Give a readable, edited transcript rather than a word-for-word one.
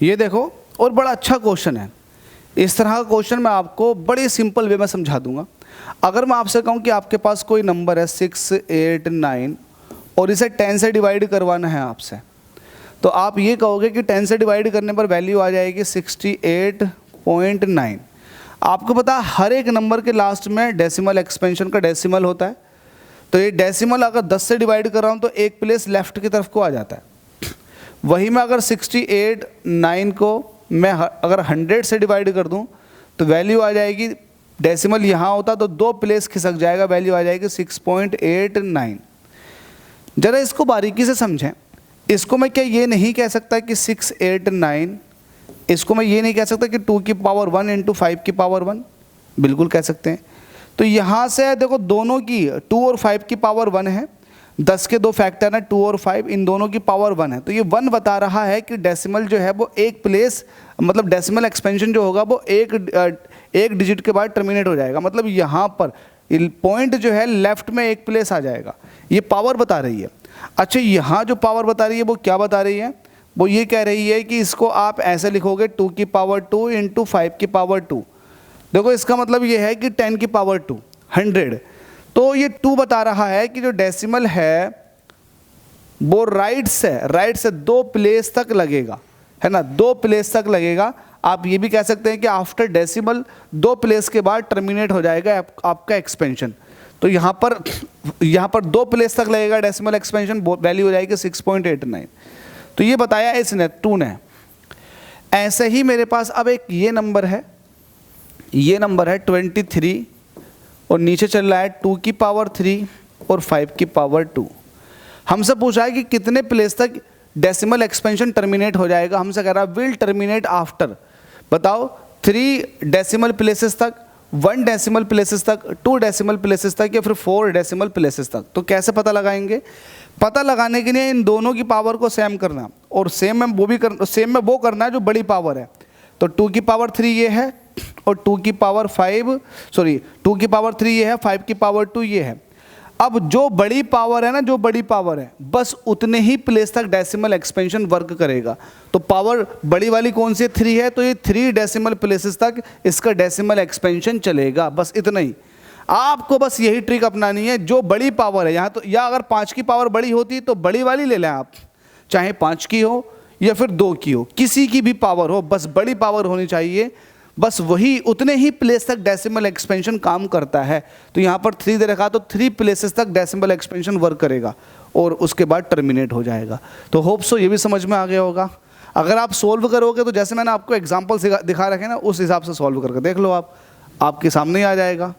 ये देखो, और बड़ा अच्छा क्वेश्चन है। इस तरह का क्वेश्चन मैं आपको बड़ी सिंपल वे में समझा दूंगा। अगर मैं आपसे कहूँ कि आपके पास कोई नंबर है 6, 8, 9 और इसे 10 से डिवाइड करवाना है आपसे, तो आप ये कहोगे कि 10 से डिवाइड करने पर वैल्यू आ जाएगी 68.9। आपको पता है हर एक नंबर के लास्ट में डेसिमल एक्सपेंशन का डेसिमल होता है, तो ये डेसिमल अगर 10 से डिवाइड कर रहा हूँ तो एक प्लेस लेफ्ट की तरफ को आ जाता है। वही मैं अगर 68.9 को मैं अगर 100 से डिवाइड कर दूँ तो वैल्यू आ जाएगी, डेसिमल यहाँ होता तो 2 प्लेस खिसक जाएगा, वैल्यू आ जाएगी 6.89। ज़रा इसको बारीकी से समझें। इसको मैं क्या ये नहीं कह सकता कि 6, 8, 9, इसको मैं ये नहीं कह सकता कि 2 की पावर 1 इंटू 5 की पावर 1, बिल्कुल कह सकते हैं। तो यहाँ से देखो दोनों की 2 और 5 की पावर 1 है, 10 के 2 फैक्टर हैं 2 और 5, इन दोनों की पावर 1 है। तो ये 1 बता रहा है कि डेसिमल जो है वो एक प्लेस, मतलब डेसिमल एक्सपेंशन जो होगा वो एक डिजिट के बाद टर्मिनेट हो जाएगा। मतलब यहाँ पर पॉइंट जो है लेफ्ट में एक प्लेस आ जाएगा। ये पावर बता रही है। अच्छा, यहाँ जो पावर बता रही है वो क्या बता रही है? वो ये कह रही है कि इसको आप ऐसे लिखोगे 2 की पावर 2 इंटू 5 की पावर 2। देखो इसका मतलब ये है कि 10 की पावर 2 100। तो ये 2 बता रहा है कि जो डेसिमल है वो राइट से 2 प्लेस तक लगेगा, है ना, 2 प्लेस तक लगेगा। आप ये भी कह सकते हैं कि आफ्टर डेसिमल 2 प्लेस के बाद टर्मिनेट हो जाएगा आपका एक्सपेंशन। तो यहाँ पर 2 प्लेस तक लगेगा डेसिमल एक्सपेंशन, वैल्यू हो जाएगी 6.89। तो ये बताया इसने 2 ने। ऐसे ही मेरे पास अब एक ये नंबर है 23 और नीचे चल रहा है 2 की पावर 3 और 5 की पावर 2। हमसे पूछा है कि कितने प्लेस तक डेसिमल एक्सपेंशन टर्मिनेट हो जाएगा। हमसे कह रहा है विल टर्मिनेट आफ्टर, बताओ 3 डेसिमल प्लेसेस तक, 1 डेसिमल प्लेसेस तक, 2 डेसिमल प्लेसेस तक या फिर 4 डेसिमल प्लेसेस तक। तो कैसे पता लगाएंगे? पता लगाने के लिए इन दोनों की पावर को सेम करना, और सेम में वो करना है जो बड़ी पावर है। तो 2 की पावर 3 ये है और 2 की पावर 3 ये है, 5 की पावर 2 ये है। अब जो बड़ी पावर है ना, जो बड़ी पावर है बस उतने ही प्लेस तक डेसिमल एक्सपेंशन वर्क करेगा। तो पावर बड़ी वाली कौन सी 3 है, तो ये 3 डेसिमल प्लेसेस तक इसका डेसिमल एक्सपेंशन चलेगा, बस इतना ही। आपको बस यही ट्रिक अपनानी है। जो बड़ी पावर है यहाँ, तो या अगर 5 की पावर बड़ी होती तो बड़ी वाली ले लें आप, चाहे 5 की हो या फिर 2 की हो, किसी की भी पावर हो, बस बड़ी पावर होनी चाहिए। बस वही उतने ही प्लेस तक डेसिमल एक्सपेंशन काम करता है। तो यहाँ पर 3 दे रखा तो 3 प्लेसेस तक डेसिमल एक्सपेंशन वर्क करेगा और उसके बाद टर्मिनेट हो जाएगा। तो होप सो ये भी समझ में आ गया होगा। अगर आप सोल्व करोगे तो जैसे मैंने आपको एग्जाम्पल दिखा रखे ना, उस हिसाब से सॉल्व करके देख लो, आपके सामने ही आ जाएगा।